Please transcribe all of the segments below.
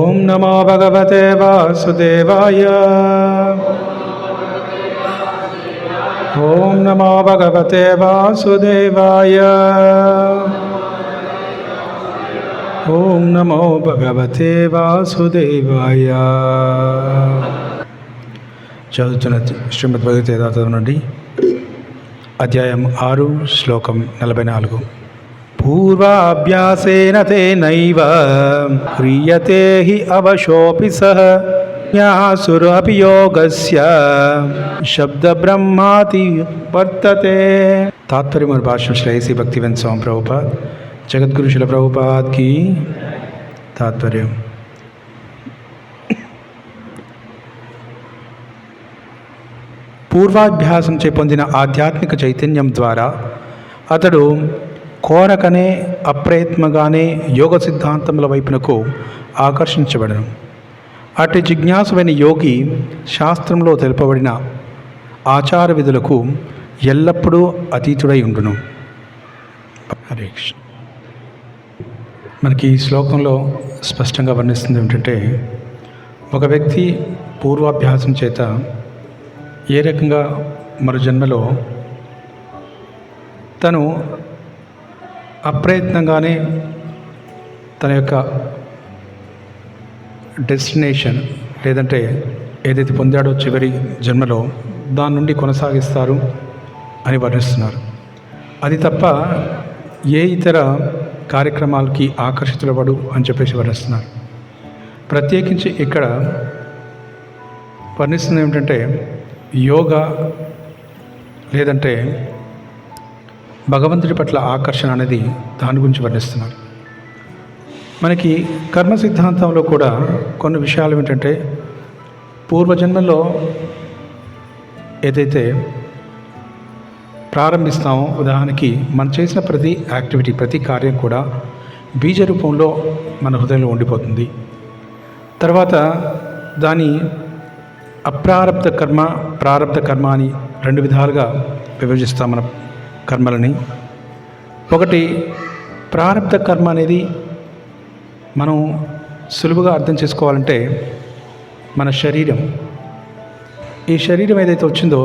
ఓం నమో భగవతే వాసుదేవాయ. ఓం నమో భగవతే వాసుదేవాయ. ఓం నమో భగవతే వాసుదేవాయ. చదువుతున్న శ్రీమద్ భగవద్గీత నుండి అధ్యాయం 6 శ్లోకం 44. పూర్వాభ్యాసేన తేనైవ హ్రియతే హి అవశోపి సహ జ్ఞాసురపి యోగస్య శబ్ద బ్రహ్మాతి వర్తతే. తాత్పర్యం और भाष्य श्री श्री भक्तिवेदांत स्वामी प्रभुपाद जगद्गुरु शिला प्रभुपाद की तात्पर्य. పూర్వాభ్యాసం చే పొందిన ఆధ్యాత్మిక చైతన్యం ద్వారా అతడు కోరకనే అప్రయత్నగానే యోగ సిద్ధాంతముల వైపునకు ఆకర్షించబడను. అటు జిజ్ఞాసువైన యోగి శాస్త్రంలో తెలుపబడిన ఆచార విధులకు ఎల్లప్పుడూ అతీతుడై ఉండును. హరే కృష్ణ. మనకి ఈ శ్లోకంలో స్పష్టంగా వర్ణిస్తుంది ఏమిటంటే, ఒక వ్యక్తి పూర్వాభ్యాసం చేత ఏ రకంగా మరో జన్మలో తను అప్రయత్నంగానే తన యొక్క డెస్టినేషన్ లేదంటే ఏదైతే పొందాడో చివరి జన్మలో దాని నుండి కొనసాగిస్తారు అని వర్ణిస్తున్నారు. అది తప్ప ఏ ఇతర కార్యక్రమాలకి ఆకర్షితులపడు అని చెప్పేసి వర్ణిస్తున్నారు. ప్రత్యేకించి ఇక్కడ వర్ణిస్తుంది ఏమిటంటే, యోగా లేదంటే భగవంతుడి పట్ల ఆకర్షణ అనేది దాని గురించి వర్ణిస్తున్నారు. మనకి కర్మ సిద్ధాంతంలో కూడా కొన్ని విషయాలు ఏమిటంటే, పూర్వజన్మలో ఏదైతే ప్రారంభిస్తామో, ఉదాహరణకి మనం చేసిన ప్రతి యాక్టివిటీ ప్రతి కార్యం కూడా బీజ రూపంలో మన హృదయంలో ఉండిపోతుంది. తర్వాత దాని అప్రారబ్ధ కర్మ ప్రారబ్ధ కర్మ అని 2 విధాలుగా విభజిస్తాం మన కర్మలని. ఒకటి ప్రారబ్ధ కర్మ అనేది మనం సులువుగా అర్థం చేసుకోవాలంటే, మన శరీరం, ఈ శరీరం ఏదైతే వచ్చిందో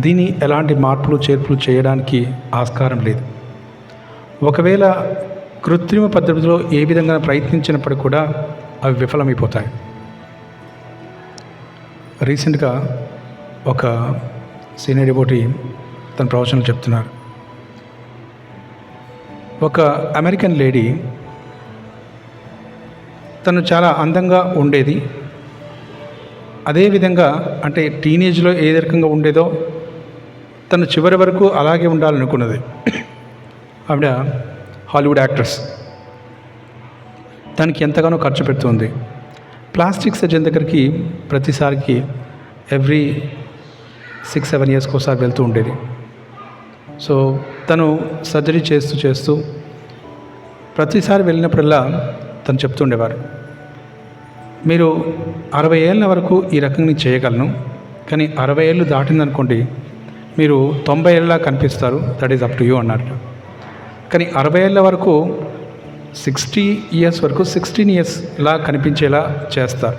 దీన్ని ఎలాంటి మార్పులు చేర్పులు చేయడానికి ఆస్కారం లేదు. ఒకవేళ కృత్రిమ పద్ధతిలో ఏ విధంగా ప్రయత్నించినప్పటికీ కూడా అవి విఫలమైపోతాయి. రీసెంట్గా ఒక సీనియర్ డివోటీ తన ప్రవచనాలు చెప్తున్నారు. ఒక అమెరికన్ లేడీ తను చాలా అందంగా ఉండేది. అదేవిధంగా అంటే టీనేజ్లో ఏ రకంగా ఉండేదో తను చివరి వరకు అలాగే ఉండాలనుకున్నది. ఆవిడ హాలీవుడ్ యాక్ట్రెస్. దానికి ఎంతగానో ఖర్చు పెడుతుంది. ప్లాస్టిక్ సర్జన్ దగ్గరికి ప్రతిసారికి ఎవ్రీ 6-7 ఇయర్స్కి ఒకసారి వెళ్తూ ఉండేది. సో తను సర్జరీ చేస్తూ ప్రతిసారి వెళ్ళినప్పుడల్లా తను చెప్తుండేవారు, మీరు 60 ఏళ్ళ వరకు ఈ రకంగా చేయగలను, కానీ 60 ఏళ్ళు దాటిందనుకోండి మీరు 90 ఏళ్ళలా కనిపిస్తారు, that is up to you అన్నారు. కానీ 60 ఏళ్ళ వరకు 60 ఇయర్స్ వరకు 16 ఇయర్స్లా కనిపించేలా చేస్తారు,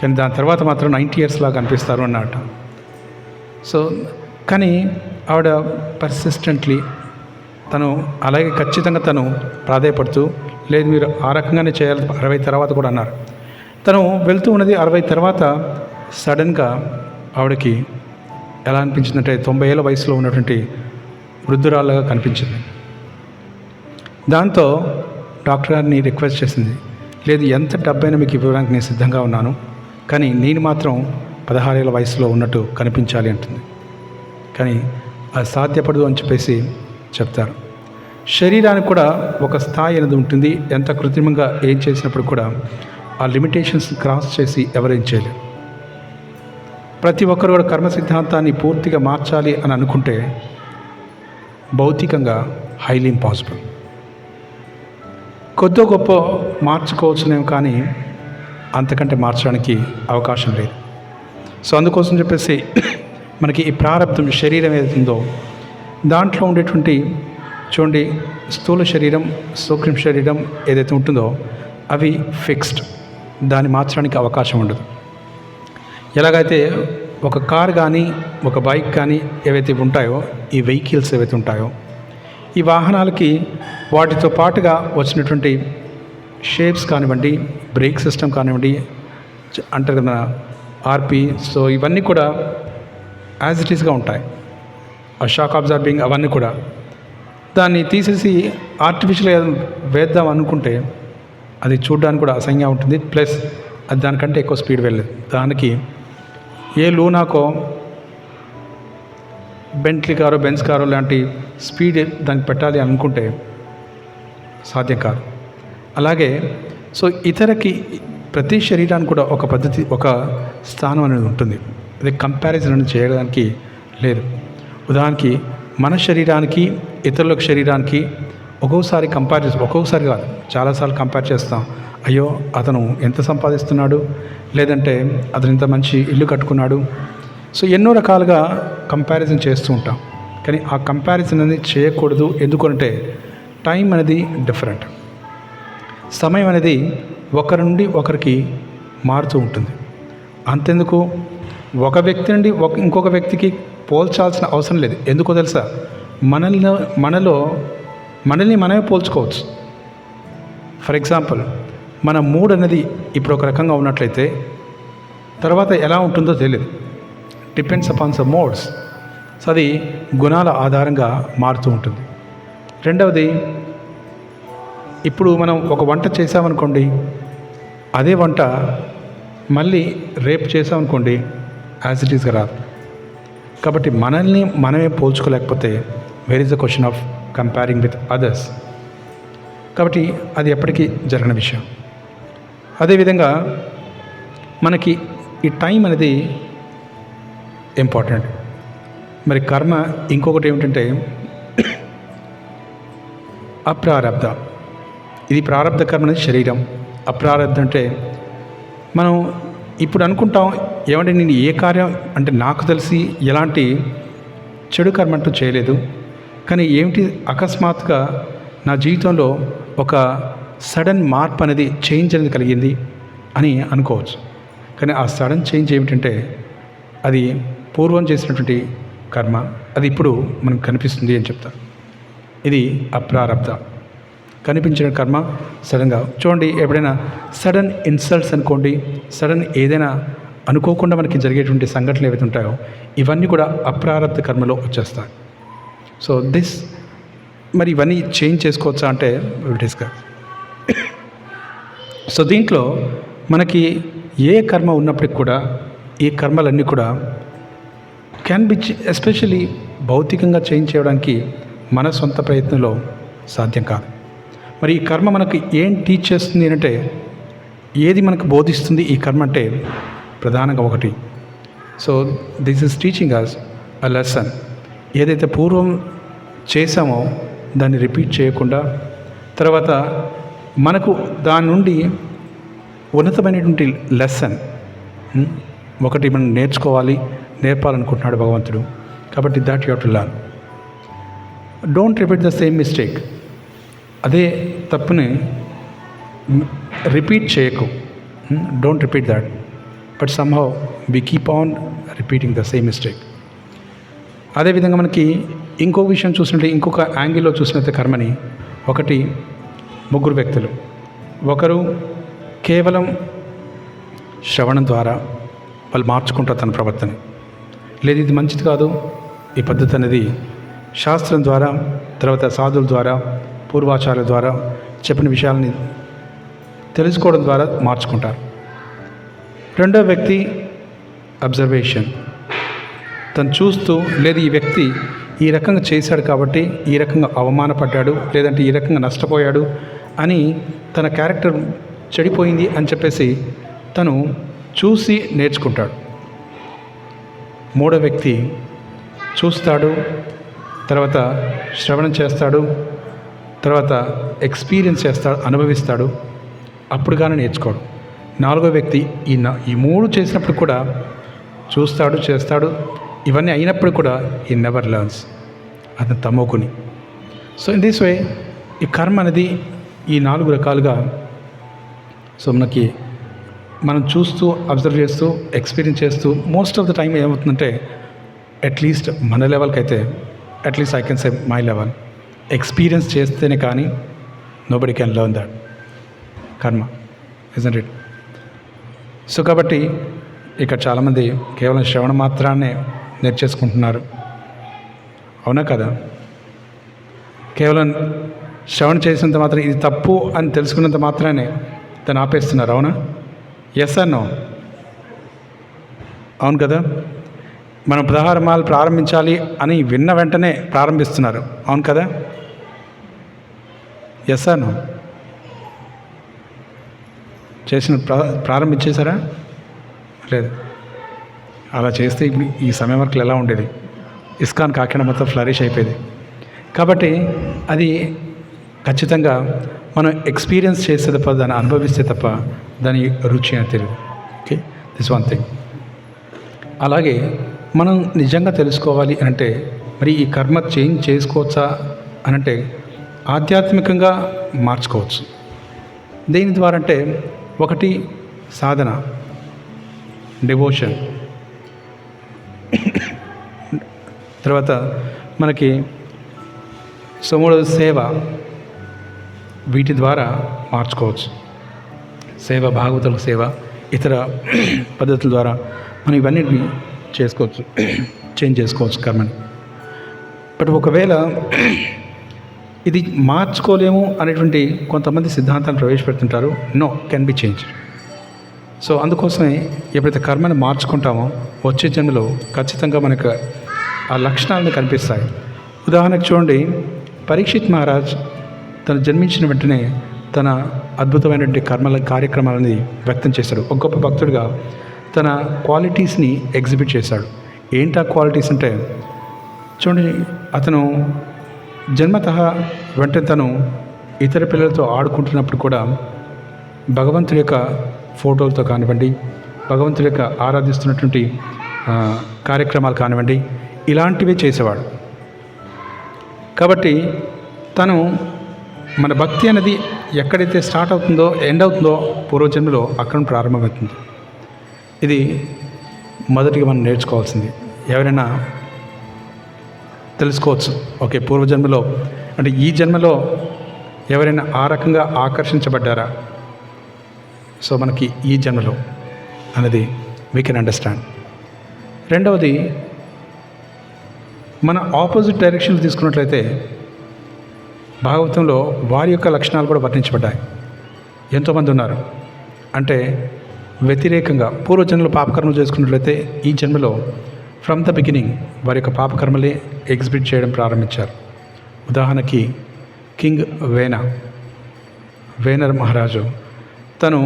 కానీ దాని తర్వాత మాత్రం 90 ఇయర్స్లా కనిపిస్తారు అన్నమాట. సో కానీ ఆవిడ పర్సిస్టెంట్లీ తను అలాగే ఖచ్చితంగా తను ప్రాధాయపడుతూ, లేదు మీరు ఆ రకంగానే చేయాలి 60 తర్వాత కూడా అన్నారు. తను వెళ్తూ ఉన్నది 60 తర్వాత సడన్గా ఆవిడకి ఎలా అనిపించిందంటే 90 ఏళ్ళ వయసులో ఉన్నటువంటి వృద్ధురాలుగా కనిపించింది. దాంతో డాక్టర్ గారిని రిక్వెస్ట్ చేసింది, లేదు ఎంత డబ్బైనా మీకు ఇవ్వడానికి నేను సిద్ధంగా ఉన్నాను, కానీ నేను మాత్రం 16 ఏళ్ళ వయసులో ఉన్నట్టు కనిపించాలి అంటుంది. కానీ అది సాధ్యపడదు అని చెప్పేసి చెప్తారు. శరీరానికి కూడా ఒక స్థాయి అనేది ఉంటుంది. ఎంత కృత్రిమంగా ఏం చేసినప్పుడు కూడా ఆ లిమిటేషన్స్ క్రాస్ చేసి ఎవరేం చేయలేరు. ప్రతి ఒక్కరు కూడా కర్మ సిద్ధాంతాన్ని పూర్తిగా మార్చాలి అని అనుకుంటే భౌతికంగా హైలీ ఇంపాసిబుల్. కొద్ది గొప్ప మార్చుకోవచ్చునేమో, కానీ అంతకంటే మార్చడానికి అవకాశం లేదు. సో అందుకోసం చెప్పేసి మనకి ఈ ప్రారంభం శరీరం ఏదైతుందో దాంట్లో ఉండేటువంటి చూడండి, స్థూల శరీరం సూక్ష్మ శరీరం ఏదైతే ఉంటుందో అవి ఫిక్స్డ్. దాన్ని మార్చడానికి అవకాశం ఉండదు. ఎలాగైతే ఒక కార్ కానీ ఒక బైక్ కానీ ఏవైతే ఉంటాయో, ఈ వెహికల్స్ ఏవైతే ఉంటాయో, ఈ వాహనాలకి వాటితో పాటుగా వచ్చినటువంటి షేప్స్ కానివ్వండి, బ్రేక్ సిస్టమ్ కానివ్వండి, అంటారు కదా ఆర్పి, సో ఇవన్నీ కూడా యాజ్ ఇట్ ఈస్గా ఉంటాయి. ఆ షాక్ అబ్జార్బింగ్ అవన్నీ కూడా దాన్ని తీసేసి ఆర్టిఫిషియల్గా వేద్దాం అనుకుంటే అది చూడడానికి కూడా అసహ్యంగా ఉంటుంది. ప్లస్ అది దానికంటే ఎక్కువ స్పీడ్ వెళ్ళదు. దానికి ఏ లూనాకో, బెంట్లీ కారో, బెంజ్ కారో లాంటి స్పీడ్ దానికి పెట్టాలి అనుకుంటే సాధ్యం కాదు. అలాగే సో ఇతరకి ప్రతి శరీరానికి కూడా ఒక పద్ధతి, ఒక స్థానం అనేది ఉంటుంది. అది కంపారిజన్ అనేది చేయడానికి లేదు. ఉదాహరణకి మన శరీరానికి ఇతరుల శరీరానికి ఒక్కొక్కసారి ఒక్కొక్కసారి కాదు, చాలాసార్లు కంపేర్ చేస్తాం. అయ్యో అతను ఎంత సంపాదిస్తున్నాడు, లేదంటే అతను ఇంత మంచి ఇల్లు కట్టుకున్నాడు. సో ఎన్నో రకాలుగా కంపారిజన్ చేస్తూ ఉంటాం. కానీ ఆ కంపారిజన్ అనేది చేయకూడదు. ఎందుకంటే టైం అనేది డిఫరెంట్, సమయం అనేది ఒకరి నుండి ఒకరికి మారుతూ ఉంటుంది. అంతెందుకు ఒక వ్యక్తి నుండి ఇంకొక వ్యక్తికి పోల్చాల్సిన అవసరం లేదు. ఎందుకో తెలుసా, మనల్ని మనమే పోల్చుకోవచ్చు. ఫర్ ఎగ్జాంపుల్, మన మూడ్ అనేది ఇప్పుడు ఒక రకంగా ఉన్నట్లయితే తర్వాత ఎలా ఉంటుందో తెలియదు. Depends upon the modes. So అది గుణాల ఆధారంగా మారుతూ ఉంటుంది. రెండవది, ఇప్పుడు మనం ఒక వంట చేసామనుకోండి, అదే వంట మళ్ళీ రేపు చేసామనుకోండి యాజ్ ఇట్ ఈస్గా రాదు. కాబట్టి మనల్ని మనమే పోల్చుకోలేకపోతే where is the question of comparing with others. కాబట్టి అది ఎప్పటికీ జరగని విషయం. అదేవిధంగా మనకి ఈ టైం అనేది ఇంపార్టెంట్. మరి కర్మ ఇంకొకటి ఏమిటంటే అప్రారబ్ధ. ఇది ప్రారబ్ధ కర్మ అనేది శరీరం. అప్రారబ్ధ అంటే మనం ఇప్పుడు అనుకుంటాం, ఏమంటే నేను ఏ కార్యం అంటే నాకు తెలిసి ఎలాంటి చెడు కర్మ అంటూ చేయలేదు, కానీ ఏమిటి అకస్మాత్తుగా నా జీవితంలో ఒక సడన్ మార్పు అనేది, చేంజ్ అనేది కలిగింది అని అనుకోవచ్చు. కానీ ఆ సడన్ చేంజ్ ఏమిటంటే అది పూర్వం చేసినటువంటి కర్మ, అది ఇప్పుడు మనకు కనిపిస్తుంది అని చెప్తాను. ఇది అప్రారబ్ధ. కనిపించిన కర్మ సడన్గా చూడండి. ఎప్పుడైనా సడన్ ఇన్సల్ట్స్ అనుకోండి, సడన్ ఏదైనా అనుకోకుండా మనకి జరిగేటువంటి సంఘటనలు ఏవైతే ఉంటాయో ఇవన్నీ కూడా అప్రారబ్ధ కర్మలో వచ్చేస్తాయి. సో మరి ఇవన్నీ చేంజ్ చేసుకోవచ్చా అంటే డిస్గా. సో దీంట్లో మనకి ఏ కర్మ ఉన్నప్పటికి కూడా ఈ కర్మలన్నీ కూడా క్యాన్ బి ఎస్పెషల్లీ భౌతికంగా చేంజ్ చేయడానికి మన సొంత ప్రయత్నంలో సాధ్యం కాదు. మరి ఈ కర్మ మనకు ఏం టీచ్ చేస్తుంది అంటే, ఏది మనకు బోధిస్తుంది ఈ కర్మ అంటే ప్రధానంగా ఒకటి. So this is teaching us a lesson. ఏదైతే పూర్వం చేసామో దాన్ని రిపీట్ చేయకుండా, తర్వాత మనకు దాని నుండి ఉన్నతమైనటువంటి లెసన్ ఒకటి మనం నేర్పాలనుకుంటున్నాడు భగవంతుడు. కాబట్టి that you have to learn. Don't repeat the same mistake. అదే తప్పుని రిపీట్ చేయకు. Don't repeat that, but somehow we keep on repeating the same mistake. అదేవిధంగా మనకి ఇంకో విషయం చూసినట్టే, ఇంకొక యాంగిల్లో చూసినట్టే కర్మని, ఒకటి ముగ్గురు వ్యక్తులు. ఒకరు కేవలం శ్రవణం ద్వారా వాళ్ళు మార్చుకుంటారు తన ప్రవర్తన. లేదు ఇది మంచిది కాదు, ఈ పద్ధతి అనేది శాస్త్రం ద్వారా, తర్వాత సాధువుల ద్వారా, పూర్వాచార్యుల ద్వారా చెప్పిన విషయాలని తెలుసుకోవడం ద్వారా మార్చుకుంటారు. రెండో వ్యక్తి అబ్జర్వేషన్. తను చూస్తూ, లేదు ఈ వ్యక్తి ఈ రకంగా చేశాడు కాబట్టి ఈ రకంగా అవమానపడ్డాడు, లేదంటే ఈ రకంగా నష్టపోయాడు అని తన క్యారెక్టర్ చెడిపోయింది అని చెప్పేసి తను చూసి నేర్చుకుంటాడు. మూడో వ్యక్తి చూస్తాడు, తర్వాత శ్రవణం చేస్తాడు, తర్వాత ఎక్స్పీరియన్స్ చేస్తాడు, అనుభవిస్తాడు, అప్పుడు కానీ నేర్చుకోడు. నాలుగో వ్యక్తి ఈ మూడు చేసినప్పుడు కూడా చూస్తాడు, చేస్తాడు, ఇవన్నీ అయినప్పుడు కూడా ఈ నెవర్ లర్న్స్. అతను తమోగుని. సో ఇన్ దిస్ వే ఈ కర్మ అనేది ఈ 4 రకాలుగా సో మనకి మనం చూస్తూ అబ్జర్వ్ చేస్తూ ఎక్స్పీరియన్స్ చేస్తూ మోస్ట్ ఆఫ్ ద టైం ఏమవుతుందంటే అట్లీస్ట్ మన లెవెల్కి అయితే at least I can say my level experience చేస్తేనే కానీ నోబడి క్యాన్ లెర్న్ దట్ కర్మ ఇజంట్ ఇట్. సో కాబట్టి ఇక్కడ చాలామంది కేవలం శ్రవణ మాత్రాన్నే నేర్చేసుకుంటున్నారు. అవునా కదా? కేవలం శ్రవణ చేసినంత మాత్రం ఇది తప్పు అని తెలుసుకున్నంత మాత్రానే దాన్ని ఆపేస్తున్నారు. అవునా? Yes or no? అవును కదా? మనం 16 మాలు ప్రారంభించాలి అని విన్న వెంటనే ప్రారంభిస్తున్నారు. అవును కదా? Yes or no? చేసిన ప్రారంభించేశారా? లేదు. అలా చేస్తే ఇప్పుడు ఈ సమయం వరకు ఎలా ఉండేది? ఇస్కాన్ కాకినాడ మొత్తం ఫ్లరిష్ అయిపోయేది. కాబట్టి అది ఖచ్చితంగా మనం ఎక్స్పీరియన్స్ చేస్తే తప్ప, దాన్ని అనుభవిస్తే తప్ప దాని రుచి అని తెలియదు. Okay, this one thing. అలాగే మనం నిజంగా తెలుసుకోవాలి అంటే మరి ఈ కర్మ చేంజ్ చేసుకోవచ్చా అని అంటే ఆధ్యాత్మికంగా మార్చుకోవచ్చు. దేని ద్వారా అంటే ఒకటి సాధన, డివోషన్, తర్వాత మనకి మూడవది సేవ. వీటి ద్వారా మార్చుకోవచ్చు. సేవ, భాగవతులకు సేవ, ఇతర పద్ధతుల ద్వారా మనం ఇవన్నిటిని చేసుకోవచ్చు, చేంజ్ చేసుకోవచ్చు కర్మని. బట్ ఒకవేళ ఇది మార్చుకోలేము అనేటువంటి కొంతమంది సిద్ధాంతాలు ప్రవేశపెడుతుంటారు. No, can be change. So అందుకోసమే ఎప్పుడైతే కర్మని మార్చుకుంటామో వచ్చే జన్మలో ఖచ్చితంగా మనకు ఆ లక్షణాలను కనిపిస్తాయి. ఉదాహరణకు చూడండి, పరీక్షిత్ మహారాజ్ తను జన్మించిన వెంటనే తన అద్భుతమైనటువంటి కార్యక్రమాలని వ్యక్తం చేశాడు. ఒక గొప్ప భక్తుడిగా తన క్వాలిటీస్ని ఎగ్జిబిట్ చేశాడు. ఏంటి ఆ క్వాలిటీస్ అంటే చూడండి, అతను జన్మతః వెంటనే తను ఇతర పిల్లలతో ఆడుకుంటున్నప్పుడు కూడా భగవంతుడి యొక్క ఫోటోలతో కానివ్వండి, భగవంతుడి యొక్క ఆరాధిస్తున్నటువంటి కార్యక్రమాలు కానివ్వండి, ఇలాంటివే చేసేవాడు. కాబట్టి తను మన భక్తి అనేది ఎక్కడైతే స్టార్ట్ అవుతుందో, ఎండ్ అవుతుందో పూర్వజన్మలో అక్కడ ప్రారంభమవుతుంది. ఇది మొదటిగా మనం నేర్చుకోవాల్సింది. ఎవరైనా తెలుసుకోవచ్చు, ఓకే పూర్వజన్మలో అంటే ఈ జన్మలో ఎవరైనా ఆ రకంగా ఆకర్షించబడ్డారా, సో మనకి ఈ జన్మలో అనేది వీ కెన్ అండర్స్టాండ్. రెండవది, మన ఆపోజిట్ డైరెక్షన్లో తీసుకున్నట్లయితే భాగవతంలో వారి యొక్క లక్షణాలు కూడా వర్ణించబడ్డాయి. ఎంతోమంది ఉన్నారు. అంటే వ్యతిరేకంగా పూర్వజన్మలో పాపకర్మలు చేసుకున్నట్లయితే ఈ జన్మలో ఫ్రమ్ ద బిగినింగ్ వారి యొక్క పాపకర్మలే ఎగ్జిబిట్ చేయడం ప్రారంభించారు. ఉదాహరణకి కింగ్ వేనర్ మహారాజు తను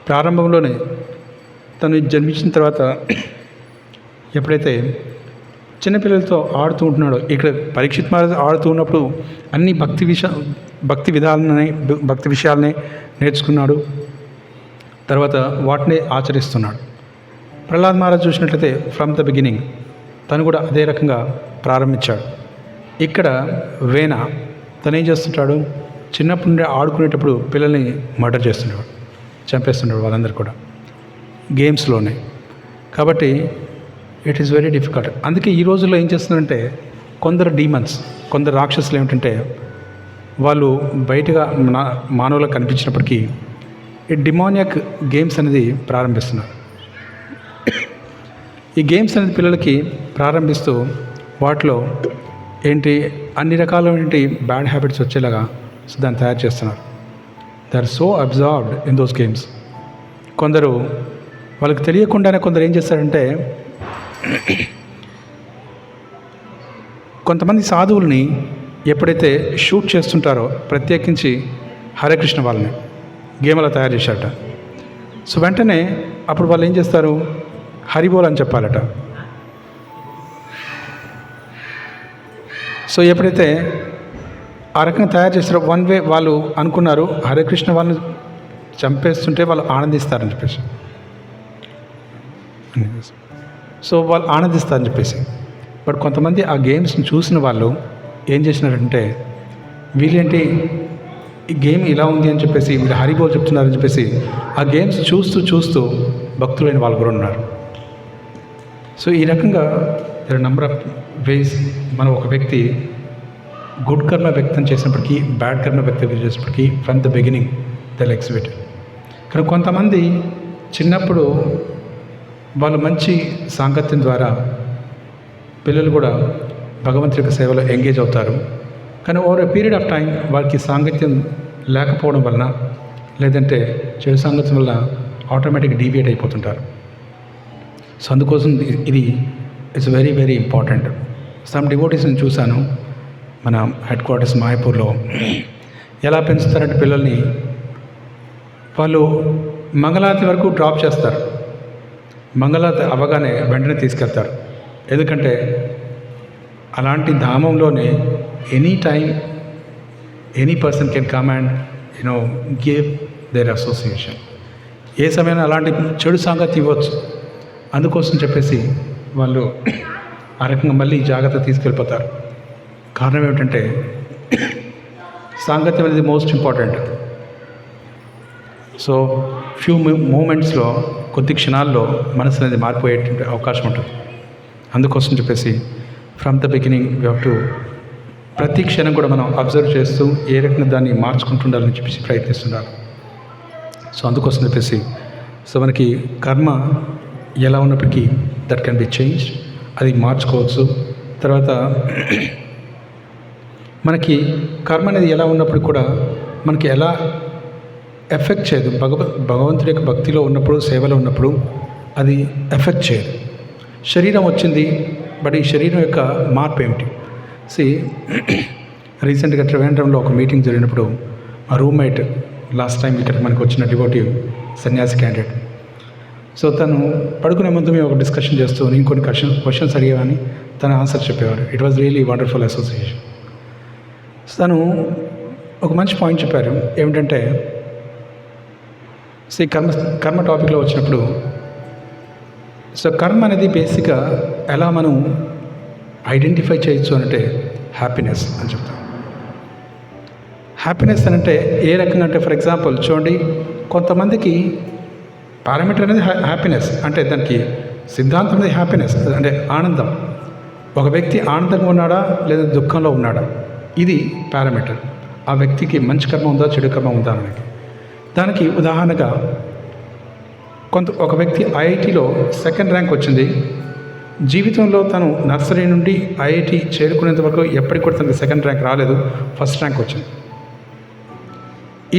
ప్రారంభంలోనే తను జన్మించిన తర్వాత ఎప్పుడైతే చిన్నపిల్లలతో ఆడుతూ ఉంటున్నాడో, ఇక్కడ పరీక్షిత్ మహారాజు ఆడుతూ ఉన్నప్పుడు అన్ని భక్తి విషయాలనే నేర్చుకున్నాడు. తర్వాత వాటిని ఆచరిస్తున్నాడు. ప్రహ్లాద్ మహారాజ్ చూసినట్లయితే ఫ్రమ్ ద బిగినింగ్ తను కూడా అదే రకంగా ప్రారంభించాడు. ఇక్కడ తను ఏం చేస్తుంటాడు, చిన్నప్పటి నుండి ఆడుకునేటప్పుడు పిల్లల్ని మర్డర్ చేస్తుండేవాడు, చంపేస్తుండేవాడు వాళ్ళందరూ కూడా గేమ్స్లోనే. కాబట్టి ఇట్ ఈస్ వెరీ డిఫికల్ట్. అందుకే ఈ రోజుల్లో ఏం చేస్తున్నారంటే కొందరు డీమన్స్, కొందరు రాక్షసులు ఏమిటంటే వాళ్ళు బయటగా మానవులకు కనిపించినప్పటికీ ఈ డిమానియక్ గేమ్స్ అనేది ప్రారంభిస్తున్నారు. ఈ గేమ్స్ అనేది పిల్లలకి ప్రారంభిస్తూ వాటిలో ఏంటి అన్ని రకాలైనటువంటి బ్యాడ్ హ్యాబిట్స్ వచ్చేలాగా దాన్ని తయారు చేస్తున్నారు. They are so absorbed in those games. కొందరు వాళ్ళకి తెలియకుండానే కొందరు ఏం చేస్తారంటే కొంతమంది సాధువుల్ని ఎప్పుడైతే షూట్ చేస్తుంటారో, ప్రత్యేకించి హరేకృష్ణ వాళ్ళని గేమ్ అలా తయారు చేశారట. సో వెంటనే అప్పుడు వాళ్ళు ఏం చేస్తారు, హరిబోల్ అని చెప్పాలట. సో ఎప్పుడైతే ఆ రకంగా తయారు చేస్తారో వన్ వే వాళ్ళు అనుకున్నారు హరే కృష్ణ వాళ్ళని చంపేస్తుంటే వాళ్ళు ఆనందిస్తారని చెప్పేసి, సో వాళ్ళు ఆనందిస్తారని చెప్పేసి. బట్ కొంతమంది ఆ గేమ్స్ని చూసిన వాళ్ళు ఏం చేసినారంటే వీళ్ళేంటి ఈ గేమ్ ఇలా ఉంది అని చెప్పేసి వీళ్ళు హరిబోల్ చెప్తున్నారని చెప్పేసి ఆ గేమ్స్ చూస్తూ చూస్తూ భక్తులైన వాళ్ళు కూడా ఉన్నారు. సో ఈ రకంగా దేర్ నెంబర్ ఆఫ్ వేస్ మనం ఒక వ్యక్తి గుడ్ కర్మ వ్యక్తం చేసినప్పటికీ బ్యాడ్ కర్మ వ్యక్తం చేసినప్పటికీ from the beginning the exhibit. కానీ కొంతమంది చిన్నప్పుడు వాళ్ళు మంచి సాంగత్యం ద్వారా పిల్లలు కూడా భగవంతుడి యొక్క సేవలో ఎంగేజ్ అవుతారు. కానీ over a period of time వారికి సాంగత్యం లేకపోవడం వలన లేదంటే చెడు సాంగత్యం వల్ల ఆటోమేటిక్గా డీవియేట్ అయిపోతుంటారు. సో అందుకోసం ఇది it's very very important. Some డివోటీస్ని చూశాను మన హెడ్ క్వార్టర్స్ మాయాపూర్లో. ఎలా పెంచుతారంటే పిల్లల్ని వాళ్ళు మంగళారతి వరకు డ్రాప్ చేస్తారు, మంగళారతి అవ్వగానే వెంటనే తీసుకెళ్తారు. ఎందుకంటే అలాంటి ధామంలోనే any time any person can come and give their association. ఏ సమయంలో అలాంటి చెడు సాంగత్యం ఇవ్వచ్చు. అందుకోసం చెప్పేసి వాళ్ళు ఆ రకంగా మళ్ళీ జాగ్రత్త తీసుకెళ్ళిపోతారు. కారణం ఏమిటంటే సాంగత్యం అనేది మోస్ట్ ఇంపార్టెంట్. సో ఫ్యూ మూమెంట్స్లో కొద్ది క్షణాల్లో మనసు అనేది మారిపోయే అవకాశం ఉంటుంది. అందుకోసం చెప్పేసి from the beginning we have to ప్రతి క్షణం కూడా మనం అబ్జర్వ్ చేస్తూ ఏ రకంగా దాన్ని మార్చుకుంటుండాలని చెప్పేసి ప్రయత్నిస్తున్నారు. సో అందుకోసం చెప్పేసి సో మనకి కర్మ ఎలా ఉన్నప్పటికీ దట్ కెన్ బి చేంజ్, అది మార్చుకోవచ్చు. తర్వాత మనకి కర్మ అనేది ఎలా ఉన్నప్పుడు కూడా మనకి ఎలా ఎఫెక్ట్ చేయదు. భగవంతుడి యొక్క భక్తిలో ఉన్నప్పుడు సేవలో ఉన్నప్పుడు అది ఎఫెక్ట్ చేయదు. శరీరం వచ్చింది, బట్ ఈ శరీరం యొక్క మార్పు ఏమిటి? రీసెంట్గా త్రివేంద్రంలో ఒక మీటింగ్ జరిగినప్పుడు మా రూమ్మేట్ లాస్ట్ టైం ఇక్కడ మనకు వచ్చిన డివోటివ్ సన్యాసి క్యాండిడేట్. సో తను పడుకునే ముందు మేము ఒక డిస్కషన్ చేస్తూ ఇంకొన్ని క్వశ్చన్స్ అడిగేవాని తను ఆన్సర్ చెప్పేవారు. It was really wonderful association. తను ఒక మంచి పాయింట్ చెప్పారు. ఏమిటంటే కర్మ టాపిక్లో వచ్చినప్పుడు సో కర్మ అనేది బేసిక్గా ఎలా మనం ఐడెంటిఫై చేయొచ్చు అంటే హ్యాపీనెస్ అని చెప్తాం. హ్యాపీనెస్ అని అంటే ఏ రకంగా అంటే ఫర్ ఎగ్జాంపుల్ చూడండి, కొంతమందికి పారామీటర్ అనేది హ్యాపీనెస్ అంటే దానికి సిద్ధాంతం అనేది హ్యాపీనెస్ అంటే ఆనందం. ఒక వ్యక్తి ఆనందంగా ఉన్నాడా లేదా దుఃఖంలో ఉన్నాడా, ఇది పారామీటర్. ఆ వ్యక్తికి మంచి కర్మ ఉందా చెడు కర్మ ఉందా అనేది. దానికి ఉదాహరణగా ఒక వ్యక్తి ఐఐటిలో సెకండ్ ర్యాంక్ వచ్చింది. జీవితంలో తను నర్సరీ నుండి ఐఐటి చేరుకునేంత వరకు ఎప్పటికి కూడా తనకి సెకండ్ ర్యాంక్ రాలేదు, ఫస్ట్ ర్యాంక్ వచ్చింది.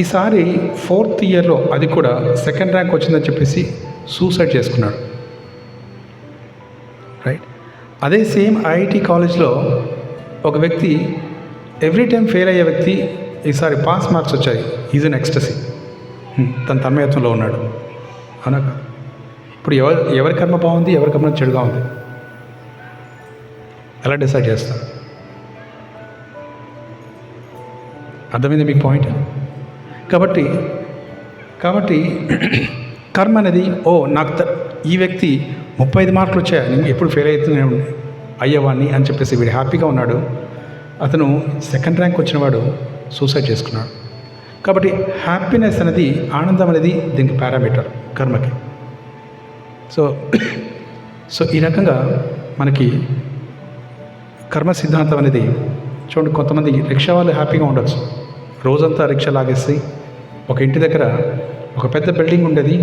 ఈసారి 4th ఇయర్లో అది కూడా సెకండ్ ర్యాంక్ వచ్చిందని చెప్పేసి సూసైడ్ చేసుకున్నాడు. రైట్. అదే సేమ్ ఐఐటి కాలేజ్లో ఒక వ్యక్తి ఎవ్రీ టైం ఫెయిల్ అయ్యే వ్యక్తి ఈసారి పాస్ మార్క్స్ వచ్చాయి, ఈజ్ అన్ ఎక్స్టసీ, తన తన్మయత్వంలో ఉన్నాడు. అవునా కాదు? ఇప్పుడు ఎవరి కర్మ బాగుంది, ఎవరి కర్మ చెడుగా ఉంది, ఎలా డిసైడ్ చేస్తారు? అర్థమైంది మీకు పాయింట్? కాబట్టి కర్మ అనేది నాకు ఈ వ్యక్తి 35 మార్కులు వచ్చాయి, నేను ఎప్పుడు ఫెయిల్ అవుతూనే అయ్యేవాడిని అని చెప్పేసి వీడు హ్యాపీగా ఉన్నాడు. అతను సెకండ్ ర్యాంక్ వచ్చినవాడు సూసైడ్ చేసుకున్నాడు. కాబట్టి హ్యాపీనెస్ అనేది, ఆనందం అనేది దీనికి పారామీటర్ కర్మకి. సో ఈ రకంగా మనకి కర్మ సిద్ధాంతం అనేది చూడండి. కొంతమంది రిక్షా వాళ్ళు హ్యాపీగా ఉండొచ్చు, రోజంతా రిక్షా లాగేసి ఒక ఇంటి దగ్గర ఒక పెద్ద బిల్డింగ్ ఉండేది,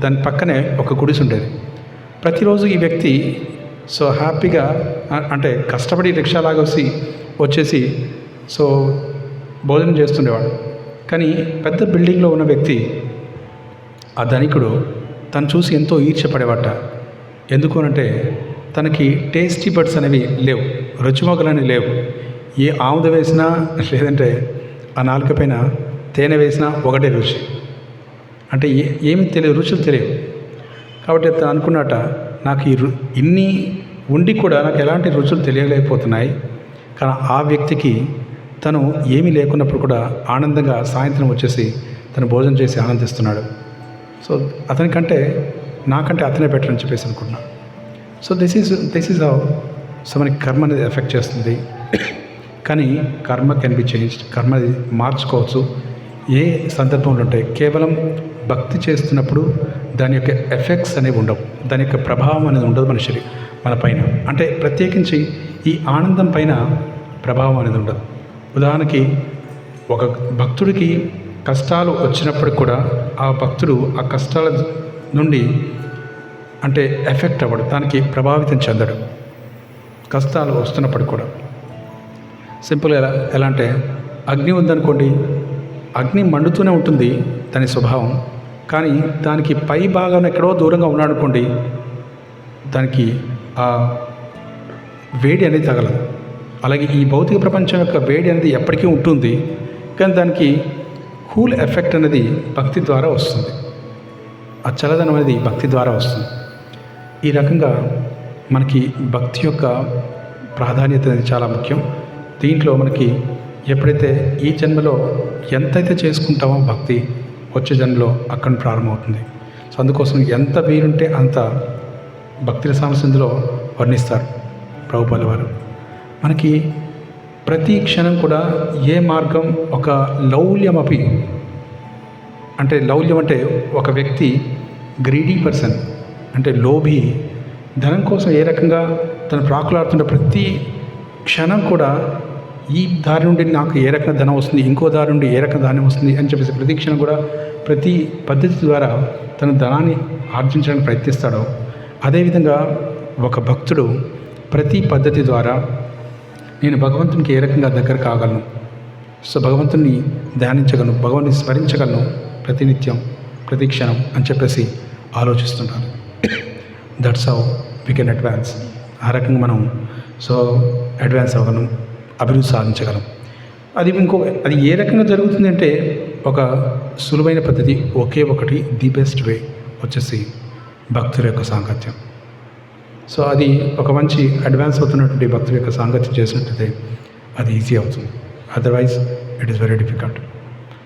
దాని పక్కనే ఒక గుడిసె ఉండేది. ప్రతిరోజు ఈ వ్యక్తి సో హ్యాపీగా అంటే కష్టపడి రిక్షా వచ్చేసి సో భోజనం చేస్తుండేవాడు. కానీ పెద్ద బిల్డింగ్లో ఉన్న వ్యక్తి, ఆ ధనికుడు, తను చూసి ఎంతో ఈర్ష్యపడేవాట. ఎందుకు అంటే తనకి టేస్టీ బడ్స్ అనేవి లేవు, రుచిమొగలు అనేవి లేవు. ఏ ఆముద వేసినా లేదంటే ఆ నాలుక పైన తేనె వేసినా ఒకటే రుచి, అంటే ఏమి తెలియదు, రుచులు తెలియవు. కాబట్టి తను అనుకున్నట, నాకు ఇన్ని ఉండి కూడా నాకు ఎలాంటి రుచులు తెలియలేకపోతున్నాయి. కానీ ఆ వ్యక్తికి తను ఏమీ లేకున్నప్పుడు కూడా ఆనందంగా సాయంత్రం వచ్చేసి తను భోజనం చేసి ఆనందిస్తున్నాడు. సో అతనికంటే నాకంటే అతనే బెటర్ అని చెప్పేసి అనుకున్నాను. So this is how so మనకి కర్మ అనేది ఎఫెక్ట్ చేస్తుంది. కానీ కర్మ కెన్ బి చేంజ్డ్, కర్మ మార్చుకోవచ్చు. ఏ సందర్భంలో ఉంటాయి? కేవలం భక్తి చేస్తున్నప్పుడు దాని యొక్క ఎఫెక్ట్స్ అనేవి ఉండవు, దాని యొక్క ప్రభావం అనేది ఉండదు మన పైన. అంటే ప్రత్యేకించి ఈ ఆనందం పైన ప్రభావం అనేది ఉండదు. ఉదాహరణకి ఒక భక్తుడికి కష్టాలు వచ్చినప్పటికి కూడా ఆ భక్తుడు ఆ కష్టాల నుండి అంటే ఎఫెక్ట్ అవ్వడు, దానికి ప్రభావితం చెందడు. కష్టాలు వస్తున్నప్పటికి కూడా సింపుల్గా ఎలా అంటే అగ్ని ఉందనుకోండి, అగ్ని మండుతూనే ఉంటుంది దాని స్వభావం, కానీ దానికి పై భాగం ఎక్కడో దూరంగా ఉన్నాడనుకోండి, దానికి ఆ వేడి అనేది తగలదు. అలాగే ఈ భౌతిక ప్రపంచం యొక్క వేడి అనేది ఎప్పటికీ ఉంటుంది, కానీ దానికి కూల్ ఎఫెక్ట్ అనేది భక్తి ద్వారా వస్తుంది. ఆ చల్లదనం అనేది భక్తి ద్వారా వస్తుంది. ఈ రకంగా మనకి భక్తి యొక్క ప్రాధాన్యత అనేది చాలా ముఖ్యం. దీంట్లో మనకి ఎప్పుడైతే ఈ జన్మలో ఎంతైతే చేసుకుంటామో భక్తి, వచ్చే జన్మలో అక్కడ ప్రారంభమవుతుంది. సో అందుకోసం ఎంత వీలుంటే అంత భక్తి రసాంశంలో వర్ణిస్తారు ప్రభుపాల వారు. మనకి ప్రతి క్షణం కూడా ఏ మార్గం ఒక లౌల్యమపి, అంటే లౌల్యం అంటే ఒక వ్యక్తి గ్రీడీ పర్సన్, అంటే లోభి, ధనం కోసం ఏ రకంగా తను ప్రాకులాడుతున్న ప్రతి క్షణం కూడా ఈ దారి నుండి నాకు ఏ రకంగా ధనం వస్తుంది, ఇంకో దారి నుండి ఏ రకంగా ధనం వస్తుంది అని చెప్పేసి ప్రతి క్షణం కూడా ప్రతి పద్ధతి ద్వారా తన ధనాన్ని ఆర్జించడానికి ప్రయత్నిస్తాడో, అదేవిధంగా ఒక భక్తుడు ప్రతి పద్ధతి ద్వారా నేను భగవంతునికి ఏ రకంగా దగ్గర కాగలను, సో భగవంతుని ధ్యానించగలను, భగవంతుని స్మరించగలను ప్రతినిత్యం ప్రతి క్షణం అని చెప్పేసి ఆలోచిస్తుంటారు. That's how we can advance. ఆ రకంగా మనం అడ్వాన్స్ అవ్వగలం, అభివృద్ధి సాధించగలం. అది ఏ రకంగా జరుగుతుందంటే ఒక సులువైన పద్ధతి, ఒకే ఒకటి, ది బెస్ట్ వే వచ్చేసి భక్తుల యొక్క సాంగత్యం. సో అది ఒక మంచి అడ్వాన్స్ అవుతున్నటువంటి భక్తుల యొక్క సాంగత్యం చేసినట్టయితే అది ఈజీ అవుతుంది. Otherwise it is very difficult.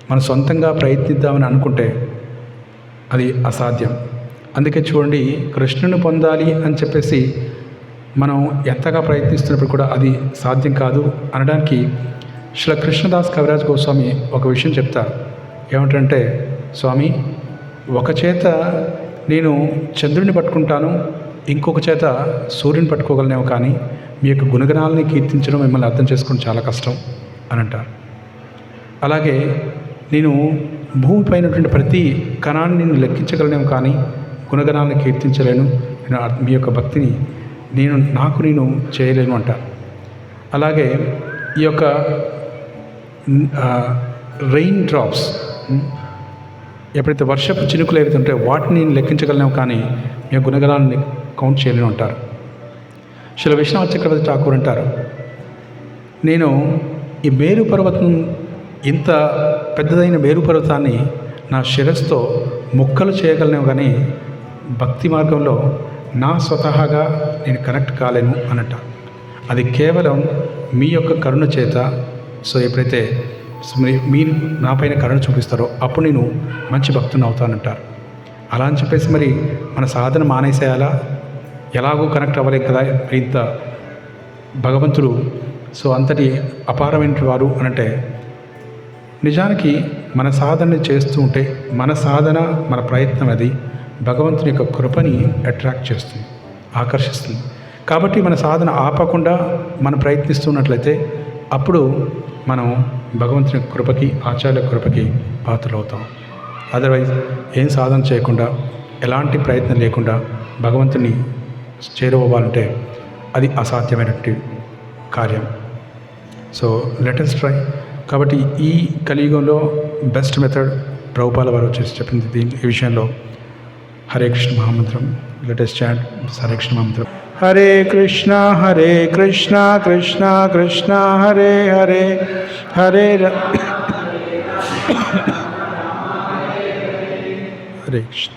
మనం సొంతంగా ప్రయత్నిద్దామని అనుకుంటే అది అసాధ్యం. అందుకే చూడండి, కృష్ణుని పొందాలి అని చెప్పేసి మనం ఎంతగా ప్రయత్నిస్తున్నప్పుడు కూడా అది సాధ్యం కాదు అనడానికి శ్రీ కృష్ణదాస్ కవిరాజ్ గోస్వామి ఒక విషయం చెప్తారు. ఏమిటంటే, స్వామి, ఒక చేత నేను చంద్రుడిని పట్టుకుంటాను, ఇంకొక చేత సూర్యుని పట్టుకోగలనేమో, కానీ మీ యొక్క గుణగణాలని కీర్తించడం, మిమ్మల్ని అర్థం చేసుకోవడం చాలా కష్టం అని అంటారు. అలాగే నేను భూమిపైనటువంటి ప్రతి కణాన్ని నేను లెక్కించగలనేమో, కానీ గుణగణాలను కీర్తించలేను, మీ యొక్క భక్తిని నేను చేయలేను అంటారు. అలాగే ఈ యొక్క రెయిన్ డ్రాప్స్, ఎప్పుడైతే వర్షపు చినుకులు ఏవైతే ఉంటాయో వాటిని నేను లెక్కించగలను, కానీ మీ గుణగణాలను కౌంట్ చేయలేను అంటారు. శ్రీ విశ్వనాథ చక్రవర్తి ఠాకూర్ అంటారు, నేను ఈ మేరు పర్వతం, ఇంత పెద్దదైన మేరు పర్వతాన్ని నా శిరస్సుతో ముక్కలు చేయగలను, కానీ భక్తి మార్గంలో నా స్వతహాగా నేను కనెక్ట్ కాలేను అన్నట్ట. అది కేవలం మీ యొక్క కరుణ చేత. సో ఎప్పుడైతే మీరు నా పైన కరుణ చూపిస్తారో అప్పుడు నేను మంచి భక్తుని అవుతానంటారు. అలా అని చెప్పేసి మరి మన సాధన మానేసేయాలా? ఎలాగో కనెక్ట్ అవ్వలేం కదా ఇంత భగవంతుడు అంతటి అపారమైన వారు అనంటే, నిజానికి మన సాధన చేస్తూ ఉంటే మన సాధన, మన ప్రయత్నం అది భగవంతుని యొక్క కృపని అట్రాక్ట్ చేస్తుంది, ఆకర్షిస్తుంది. కాబట్టి మన సాధన ఆపకుండా మనం ప్రయత్నిస్తున్నట్లయితే అప్పుడు మనం భగవంతుని కృపకి, ఆచార్య కృపకి పాత్రలవుతాం. అదర్వైజ్ ఏం సాధన చేయకుండా, ఎలాంటి ప్రయత్నం లేకుండా భగవంతుని చేరుకోవాలంటే అది అసాధ్యమైనటువంటి కార్యం. So let us try. కాబట్టి ఈ కలియుగంలో బెస్ట్ మెథడ్ ప్రభుపాల వారు వచ్చేసి చెప్పింది ఈ విషయంలో. హరే కృష్ణ మహామంత్రం. Let us chant Hare Krishna మహామంత్రం. హరే కృష్ణ కృష్ణ కృష్ణ హరే హరే, హరే హరే కృష్ణ.